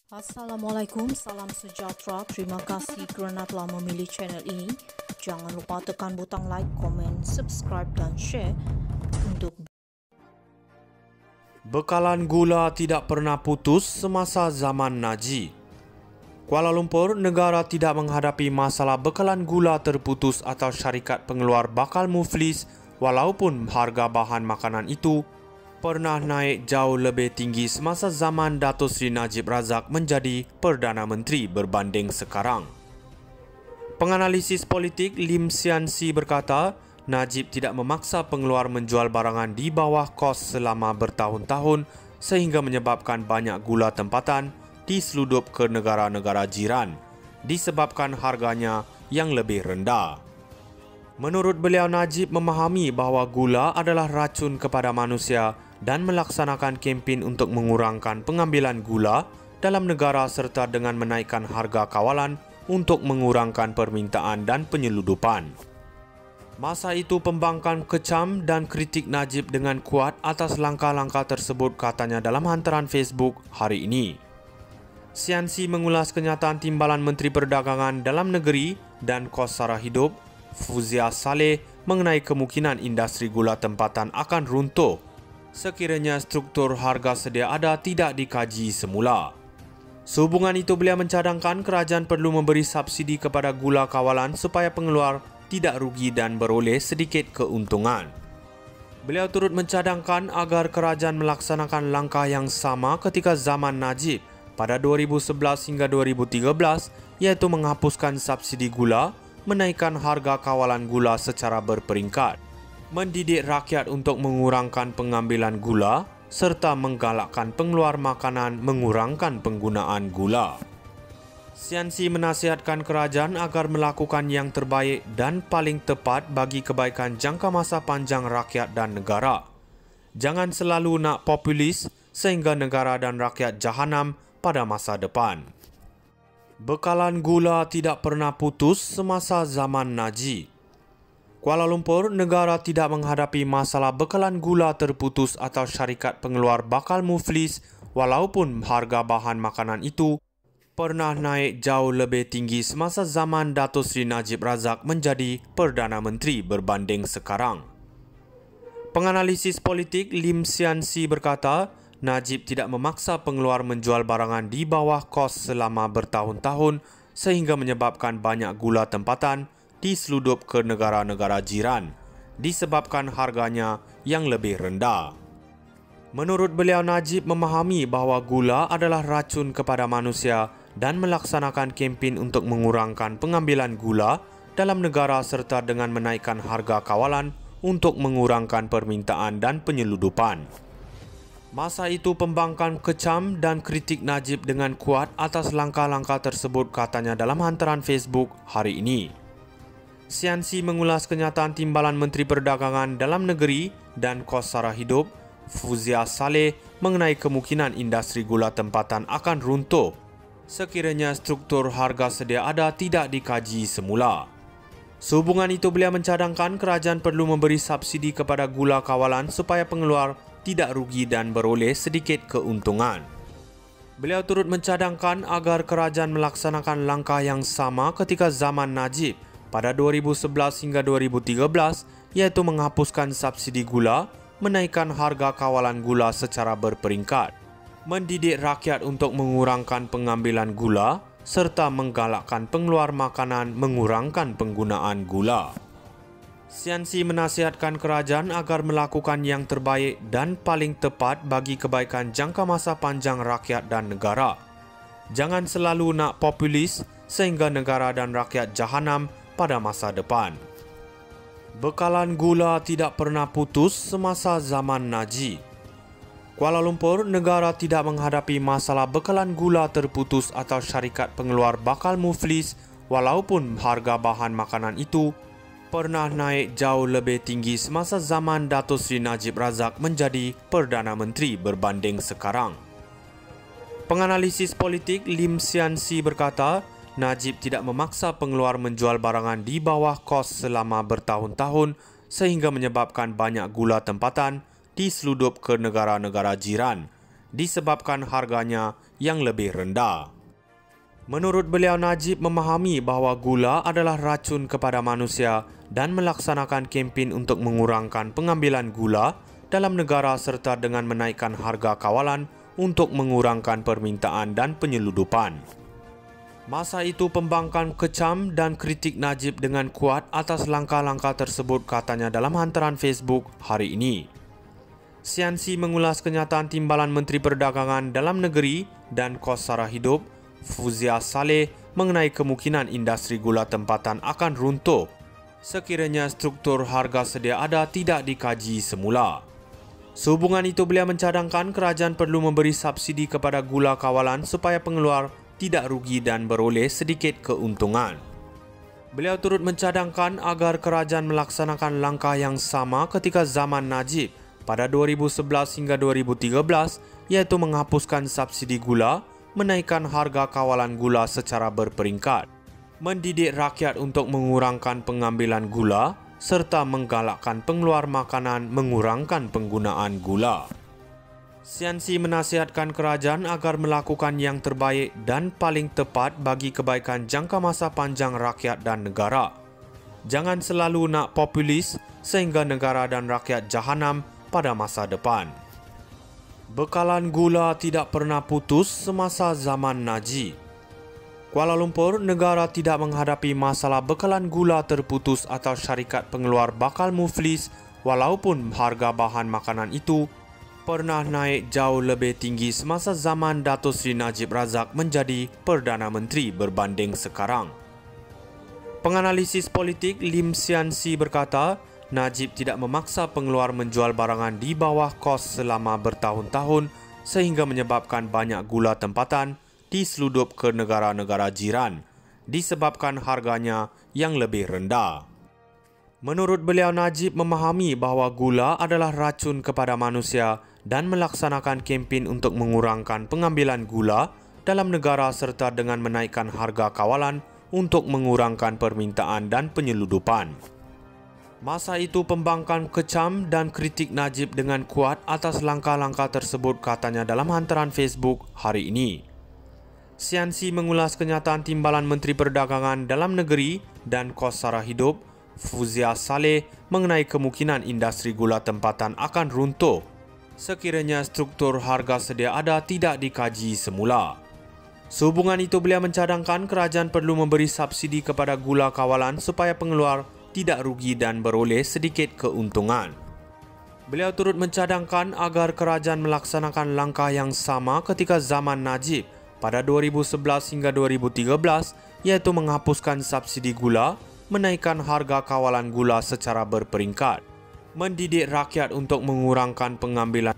Assalamualaikum, salam sejahtera. Terima kasih kerana telah memilih channel ini. Jangan lupa tekan butang like, komen, subscribe dan share untuk Bekalan gula tidak pernah putus semasa zaman Najib. Kuala Lumpur, negara tidak menghadapi masalah bekalan gula terputus atau syarikat pengeluar bakal muflis walaupun harga bahan makanan itu pernah naik jauh lebih tinggi semasa zaman Datuk Seri Najib Razak menjadi Perdana Menteri berbanding sekarang. Penganalisis politik Lim Sian Si berkata, Najib tidak memaksa pengeluar menjual barangan di bawah kos selama bertahun-tahun sehingga menyebabkan banyak gula tempatan diseludup ke negara-negara jiran disebabkan harganya yang lebih rendah. Menurut beliau, Najib memahami bahawa gula adalah racun kepada manusia dan melaksanakan kempen untuk mengurangkan pengambilan gula dalam negara serta dengan menaikkan harga kawalan untuk mengurangkan permintaan dan penyeludupan. Masa itu pembangkang kecam dan kritik Najib dengan kuat atas langkah-langkah tersebut, katanya dalam hantaran Facebook hari ini. Sian Si mengulas kenyataan Timbalan Menteri Perdagangan Dalam Negeri dan Kos Sara Hidup, Fuzia Saleh, mengenai kemungkinan industri gula tempatan akan runtuh sekiranya struktur harga sedia ada tidak dikaji semula. Sehubungan itu, beliau mencadangkan kerajaan perlu memberi subsidi kepada gula kawalan supaya pengeluar tidak rugi dan beroleh sedikit keuntungan. Beliau turut mencadangkan agar kerajaan melaksanakan langkah yang sama ketika zaman Najib pada 2011 hingga 2013, iaitu menghapuskan subsidi gula, menaikkan harga kawalan gula secara berperingkat, mendidik rakyat untuk mengurangkan pengambilan gula, serta menggalakkan pengeluar makanan mengurangkan penggunaan gula. Sian Si menasihatkan kerajaan agar melakukan yang terbaik dan paling tepat bagi kebaikan jangka masa panjang rakyat dan negara. Jangan selalu nak populis sehingga negara dan rakyat jahanam pada masa depan. Bekalan gula tidak pernah putus semasa zaman Najib. Kuala Lumpur, negara tidak menghadapi masalah bekalan gula terputus atau syarikat pengeluar bakal muflis walaupun harga bahan makanan itu pernah naik jauh lebih tinggi semasa zaman Datuk Seri Najib Razak menjadi Perdana Menteri berbanding sekarang. Penganalisis politik Lim Sian Si berkata, Najib tidak memaksa pengeluar menjual barangan di bawah kos selama bertahun-tahun sehingga menyebabkan banyak gula tempatan diseludup ke negara-negara jiran disebabkan harganya yang lebih rendah. Menurut beliau, Najib memahami bahawa gula adalah racun kepada manusia dan melaksanakan kempen untuk mengurangkan pengambilan gula dalam negara serta dengan menaikkan harga kawalan untuk mengurangkan permintaan dan penyeludupan. Masa itu pembangkang kecam dan kritik Najib dengan kuat atas langkah-langkah tersebut, katanya dalam hantaran Facebook hari ini. Sian Si mengulas kenyataan Timbalan Menteri Perdagangan Dalam Negeri dan Kos Sara Hidup, Fuzia Saleh, mengenai kemungkinan industri gula tempatan akan runtuh sekiranya struktur harga sedia ada tidak dikaji semula. Sehubungan itu, beliau mencadangkan kerajaan perlu memberi subsidi kepada gula kawalan supaya pengeluar tidak rugi dan beroleh sedikit keuntungan. Beliau turut mencadangkan agar kerajaan melaksanakan langkah yang sama ketika zaman Najib pada 2011 hingga 2013, iaitu menghapuskan subsidi gula, menaikkan harga kawalan gula secara berperingkat, mendidik rakyat untuk mengurangkan pengambilan gula, serta menggalakkan pengeluar makanan mengurangkan penggunaan gula. Sian Si menasihatkan kerajaan agar melakukan yang terbaik dan paling tepat bagi kebaikan jangka masa panjang rakyat dan negara. Jangan selalu nak populis sehingga negara dan rakyat jahanam pada masa depan. Bekalan gula tidak pernah putus semasa zaman Najib. Kuala Lumpur, negara tidak menghadapi masalah bekalan gula terputus atau syarikat pengeluar bakal muflis walaupun harga bahan makanan itu pernah naik jauh lebih tinggi semasa zaman Datuk Seri Najib Razak menjadi Perdana Menteri berbanding sekarang. Penganalisis politik Lim Sian Si berkata, Najib tidak memaksa pengeluar menjual barangan di bawah kos selama bertahun-tahun sehingga menyebabkan banyak gula tempatan diseludup ke negara-negara jiran disebabkan harganya yang lebih rendah. Menurut beliau, Najib memahami bahawa gula adalah racun kepada manusia dan melaksanakan kempen untuk mengurangkan pengambilan gula dalam negara serta dengan menaikkan harga kawalan untuk mengurangkan permintaan dan penyeludupan. Masa itu pembangkang kecam dan kritik Najib dengan kuat atas langkah-langkah tersebut, katanya dalam hantaran Facebook hari ini. CNC mengulas kenyataan Timbalan Menteri Perdagangan Dalam Negeri dan Kos Sara Hidup, Fuzia Saleh, mengenai kemungkinan industri gula tempatan akan runtuh sekiranya struktur harga sedia ada tidak dikaji semula. Sehubungan itu, beliau mencadangkan kerajaan perlu memberi subsidi kepada gula kawalan supaya pengeluar tidak rugi dan beroleh sedikit keuntungan. Beliau turut mencadangkan agar kerajaan melaksanakan langkah yang sama ketika zaman Najib pada 2011 hingga 2013, iaitu menghapuskan subsidi gula, menaikkan harga kawalan gula secara berperingkat, mendidik rakyat untuk mengurangkan pengambilan gula, serta menggalakkan pengeluar makanan mengurangkan penggunaan gula. CNC menasihatkan kerajaan agar melakukan yang terbaik dan paling tepat bagi kebaikan jangka masa panjang rakyat dan negara. Jangan selalu nak populis sehingga negara dan rakyat jahanam pada masa depan. Bekalan gula tidak pernah putus semasa zaman Najib. Kuala Lumpur, negara tidak menghadapi masalah bekalan gula terputus atau syarikat pengeluar bakal muflis walaupun harga bahan makanan itu pernah naik jauh lebih tinggi semasa zaman Datuk Seri Najib Razak menjadi Perdana Menteri berbanding sekarang. Penganalisis politik Lim Sian Si berkata, Najib tidak memaksa pengeluar menjual barangan di bawah kos selama bertahun-tahun sehingga menyebabkan banyak gula tempatan diseludup ke negara-negara jiran disebabkan harganya yang lebih rendah. Menurut beliau, Najib memahami bahawa gula adalah racun kepada manusia dan melaksanakan kempen untuk mengurangkan pengambilan gula dalam negara serta dengan menaikkan harga kawalan untuk mengurangkan permintaan dan penyeludupan. Masa itu pembangkang kecam dan kritik Najib dengan kuat atas langkah-langkah tersebut, katanya dalam hantaran Facebook hari ini. CNC mengulas kenyataan Timbalan Menteri Perdagangan Dalam Negeri dan Kos Sara Hidup, Fuzia Saleh, mengenai kemungkinan industri gula tempatan akan runtuh sekiranya struktur harga sedia ada tidak dikaji semula. Sehubungan itu, beliau mencadangkan kerajaan perlu memberi subsidi kepada gula kawalan supaya pengeluar tidak rugi dan beroleh sedikit keuntungan. Beliau turut mencadangkan agar kerajaan melaksanakan langkah yang sama ketika zaman Najib pada 2011 hingga 2013, iaitu menghapuskan subsidi gula, menaikkan harga kawalan gula secara berperingkat, mendidik rakyat untuk mengurangkan pengambilan